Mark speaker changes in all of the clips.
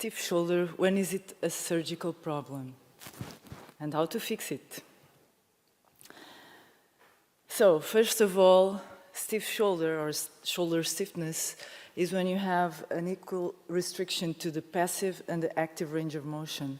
Speaker 1: stiff shoulder, when is it a surgical problem? And how to fix it? So, first of all, stiff shoulder or shoulder stiffness is when you have an equal restriction to the passive and the active range of motion,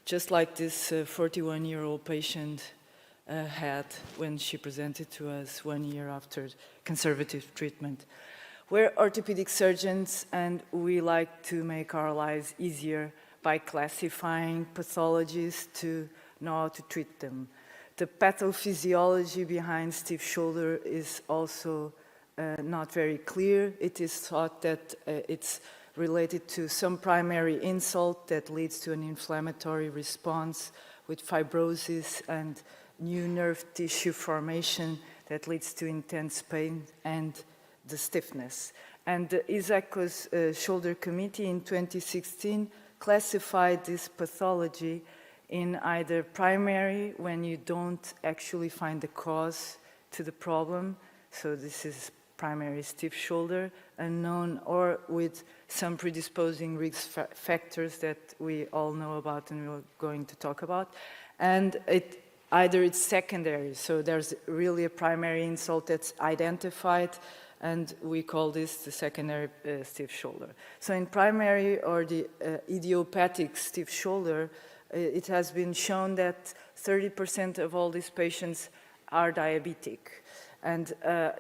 Speaker 1: just like this 41-year-old patient had when she presented to us 1 year after conservative treatment. We're orthopedic surgeons, and we like to make our lives easier by classifying pathologies to know how to treat them. The pathophysiology behind stiff shoulder is also not very clear. It is thought that it's related to some primary insult that leads to an inflammatory response with fibrosis and new nerve tissue formation that leads to intense pain and the stiffness. And the ISACO's shoulder committee in 2016 classified this pathology in either primary, when you don't actually find the cause to the problem, so this is primary stiff shoulder, unknown, or with some predisposing risk factors that we all know about and we're going to talk about, and either it's secondary, so there's really a primary insult that's identified, and we call this the secondary stiff shoulder. So in primary or the idiopathic stiff shoulder, it has been shown that 30% of all these patients are diabetic. And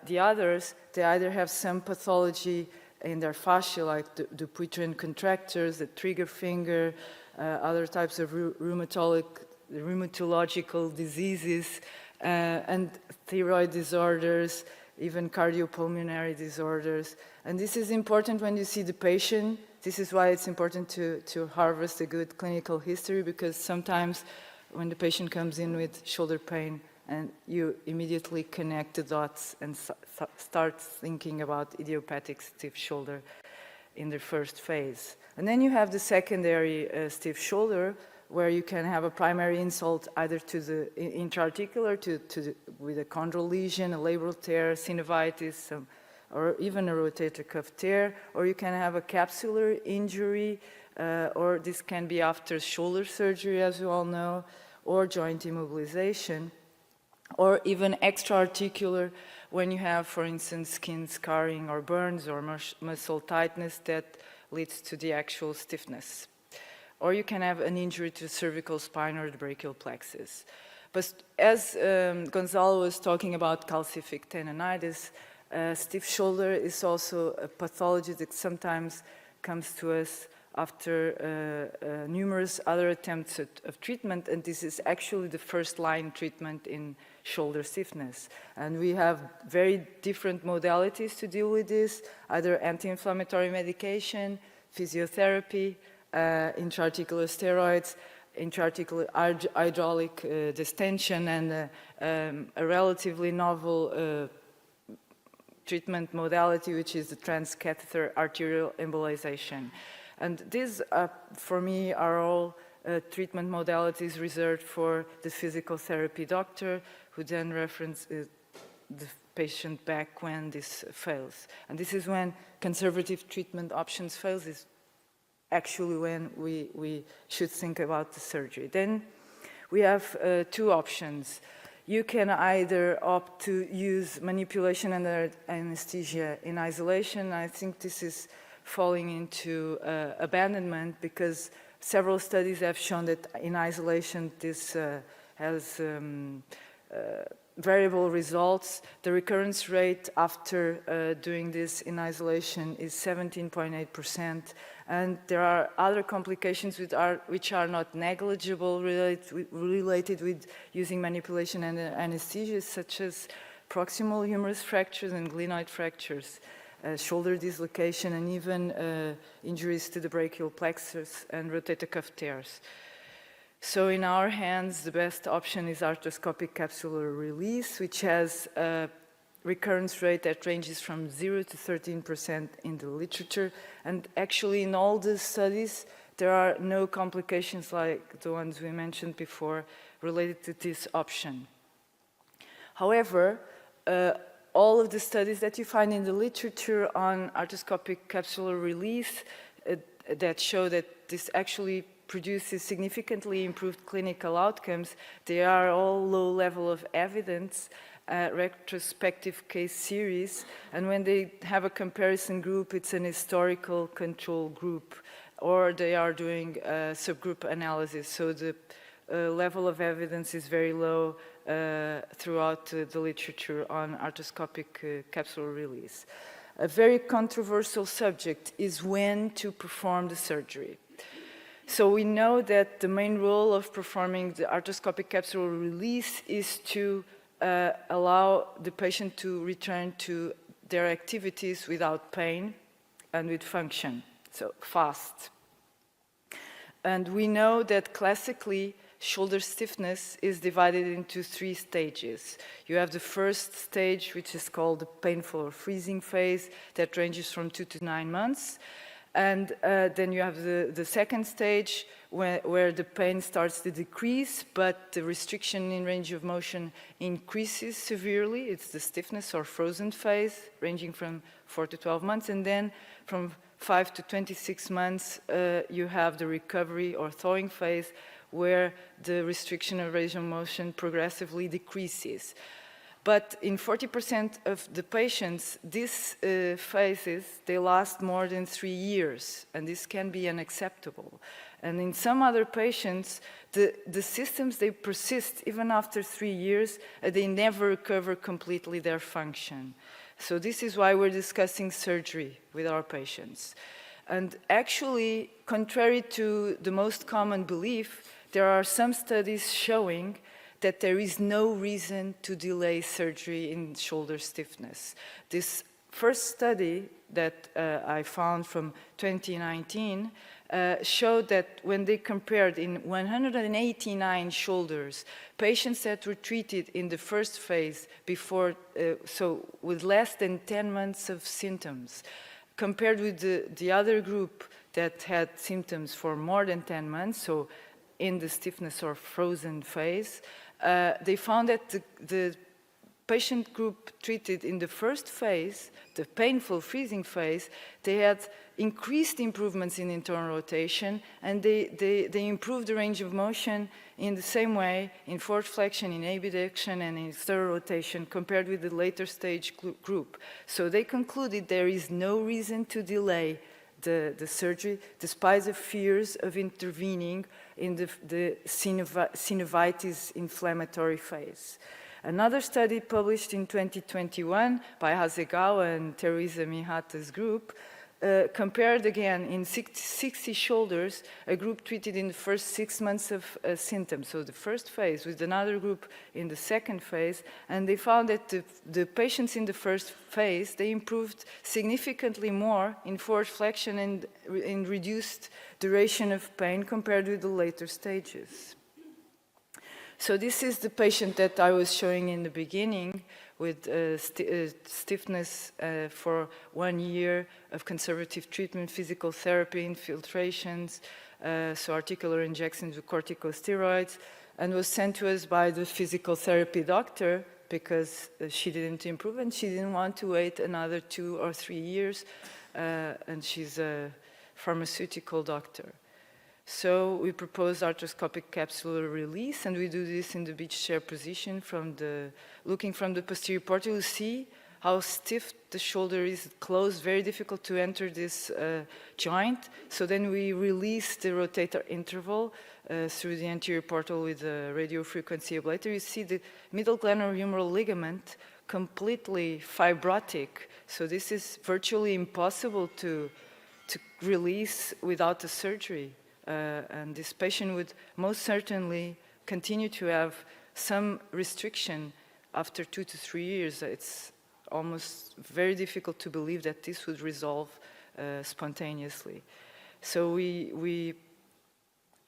Speaker 1: the others, they either have some pathology in their fascia, like the Dupuytren contractures, the trigger finger, other types of rheumatological diseases, and thyroid disorders, even cardiopulmonary disorders. And this is important when you see the patient. This is why it's important to harvest a good clinical history, because sometimes when the patient comes in with shoulder pain, and you immediately connect the dots and start thinking about idiopathic stiff shoulder in the first phase. And then you have the secondary stiff shoulder, where you can have a primary insult either to the intra-articular, with a chondral lesion, a labral tear, synovitis, or even a rotator cuff tear, or you can have a capsular injury, or this can be after shoulder surgery, as you all know, or joint immobilization, or even extra-articular when you have, for instance, skin scarring or burns or muscle tightness that leads to the actual stiffness. Or you can have an injury to the cervical spine or the brachial plexus. But as Gonzalo was talking about calcific tendonitis, stiff shoulder is also a pathology that sometimes comes to us after numerous other attempts of treatment, and this is actually the first-line treatment in shoulder stiffness. And we have very different modalities to deal with this, either anti-inflammatory medication, physiotherapy, intra-articular steroids, intra-articular hydraulic distension, and a relatively novel treatment modality, which is the transcatheter arterial embolization. And these, for me, are all treatment modalities reserved for the physical therapy doctor, who then references the patient back when this fails. And this is when conservative treatment options fails, is actually when we should think about the surgery. Then we have two options. You can either opt to use manipulation under anesthesia in isolation. I think this is falling into abandonment, because several studies have shown that in isolation this has variable results. The recurrence rate after doing this in isolation is 17.8%, and there are other complications which are not negligible related with using manipulation and anesthesia, such as proximal humerus fractures and glenoid fractures, shoulder dislocation, and even injuries to the brachial plexus and rotator cuff tears. So in our hands, the best option is arthroscopic capsular release, which has a recurrence rate that ranges from 0 to 13% in the literature. And actually, in all the studies, there are no complications like the ones we mentioned before related to this option. However, all of the studies that you find in the literature on arthroscopic capsular release that show that this actually produces significantly improved clinical outcomes. They are all low level of evidence, retrospective case series, and when they have a comparison group, it's an historical control group, or they are doing subgroup analysis. So the level of evidence is very low throughout the literature on arthroscopic capsular release. A very controversial subject is when to perform the surgery. So we know that the main role of performing the arthroscopic capsular release is to allow the patient to return to their activities without pain and with function, so fast. And we know that classically, shoulder stiffness is divided into 3 stages. You have the first stage, which is called the painful or freezing phase, that ranges from 2 to 9 months. And then you have the second stage where the pain starts to decrease, but the restriction in range of motion increases severely. It's the stiffness or frozen phase, ranging from 4 to 12 months. And then from 5 to 26 months, you have the recovery or thawing phase, where the restriction of range of motion progressively decreases. But in 40% of the patients, these phases, they last more than 3 years, and this can be unacceptable. And in some other patients, the systems, they persist even after 3 years, and they never recover completely their function. So this is why we're discussing surgery with our patients. And actually, contrary to the most common belief, there are some studies showing that there is no reason to delay surgery in shoulder stiffness. This first study that I found from 2019 showed that when they compared in 189 shoulders, patients that were treated in the first phase before, so with less than 10 months of symptoms, compared with the other group that had symptoms for more than 10 months, so in the stiffness or frozen phase, they found that the patient group treated in the first phase, the painful freezing phase, they had increased improvements in internal rotation, and they improved the range of motion in the same way in forward flexion, in abduction, and in external rotation compared with the later stage group. So they concluded there is no reason to delay the surgery, despite the fears of intervening in the synovitis inflammatory phase. Another study published in 2021 by Hasegawa and Teresa Mihata's group compared again in 60 shoulders, a group treated in the first 6 months of symptoms, so the first phase, with another group in the second phase, and they found that the patients in the first phase, they improved significantly more in forward flexion and in reduced duration of pain compared with the later stages. So this is the patient that I was showing in the beginning with stiffness for 1 year of conservative treatment, physical therapy, infiltrations, so articular injections with corticosteroids, and was sent to us by the physical therapy doctor because she didn't improve and she didn't want to wait another 2 or 3 years, and she's a pharmaceutical doctor. So we propose arthroscopic capsular release, and we do this in the beach chair position looking from the posterior portal. You see how stiff the shoulder is closed, very difficult to enter this joint. So then we release the rotator interval through the anterior portal with a radio frequency ablator. You see the middle glenohumeral ligament completely fibrotic. So this is virtually impossible to release without a surgery. And this patient would most certainly continue to have some restriction after 2 to 3 years. It's almost very difficult to believe that this would resolve spontaneously. So we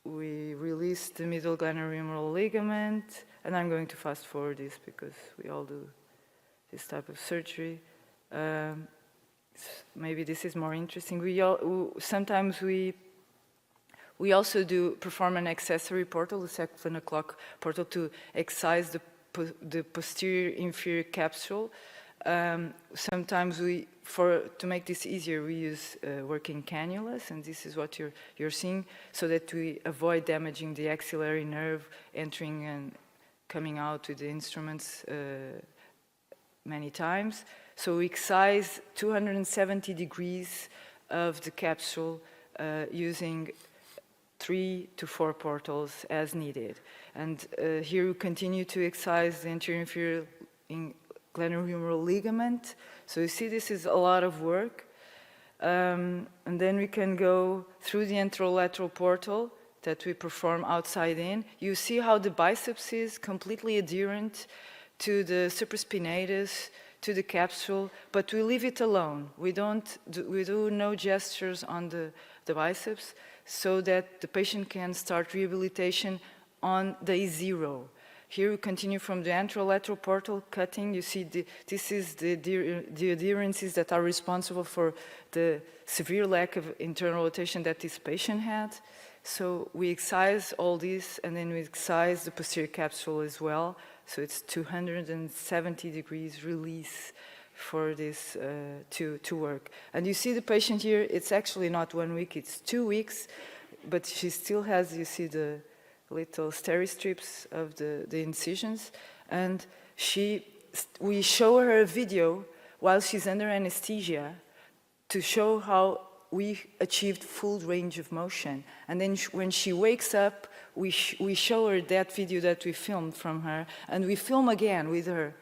Speaker 1: release the middle glenohumeral ligament, and I'm going to fast forward this because we all do this type of surgery. Maybe this is more interesting. Sometimes we also perform an accessory portal, the 7 o'clock portal, to excise the posterior inferior capsule Sometimes to make this easier, we use working cannulas, and this is what you're seeing, so that we avoid damaging the axillary nerve, entering and coming out with the instruments many times. So we excise 270 degrees of the capsule using 3 to 4 portals as needed. And here we continue to excise the anterior inferior glenohumeral ligament. So you see, this is a lot of work. And then we can go through the anterolateral portal that we perform outside in. You see how the biceps is completely adherent to the supraspinatus, to the capsule, but we leave it alone. We do no gestures on the biceps, so that the patient can start rehabilitation on day 0. Here we continue from the anterolateral portal cutting. You see, this is the adherences that are responsible for the severe lack of internal rotation that this patient had. So we excise all this, and then we excise the posterior capsule as well. So it's 270 degrees release for this to work. And you see the patient here, it's actually not 1 week, it's 2 weeks, but she still has, you see the little steri-strips of the incisions, and we show her a video while she's under anesthesia to show how we achieved full range of motion. And then when she wakes up, we show her that video that we filmed from her, and we film again with her,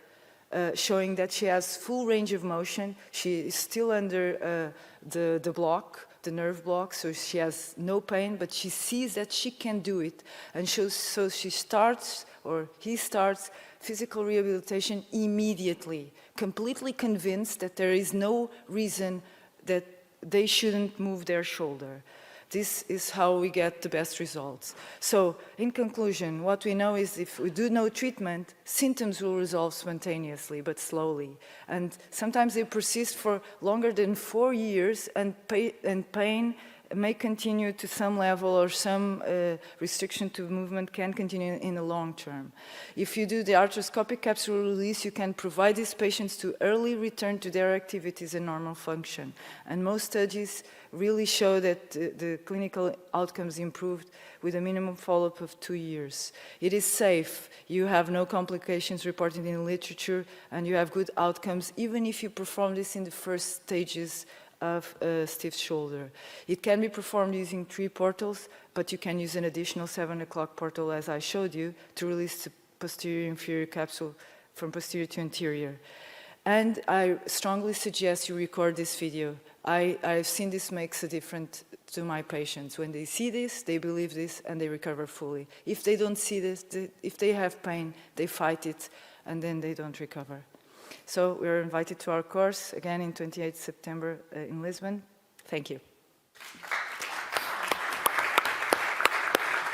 Speaker 1: showing that she has full range of motion. She is still under the block, the nerve block, so she has no pain, but she sees that she can do it. And so she starts, or he starts, physical rehabilitation immediately, completely convinced that there is no reason that they shouldn't move their shoulder. This is how we get the best results. So, in conclusion, what we know is if we do no treatment, symptoms will resolve spontaneously, but slowly. And sometimes they persist for longer than 4 years, and pain may continue to some level, or some restriction to movement can continue in the long term. If you do the arthroscopic capsule release, you can provide these patients to early return to their activities and normal function. And most studies really show that the clinical outcomes improved with a minimum follow-up of 2 years. It is safe, you have no complications reported in the literature, and you have good outcomes even if you perform this in the first stages of a stiff shoulder. It can be performed using 3 portals, but you can use an additional 7 o'clock portal, as I showed you, to release the posterior inferior capsule from posterior to anterior. And I strongly suggest you record this video. I've seen this makes a difference to my patients. When they see this, they believe this, and they recover fully. If they don't see this, if they have pain, they fight it, and then they don't recover. So we're invited to our course, again, in 28th September in Lisbon. Thank you.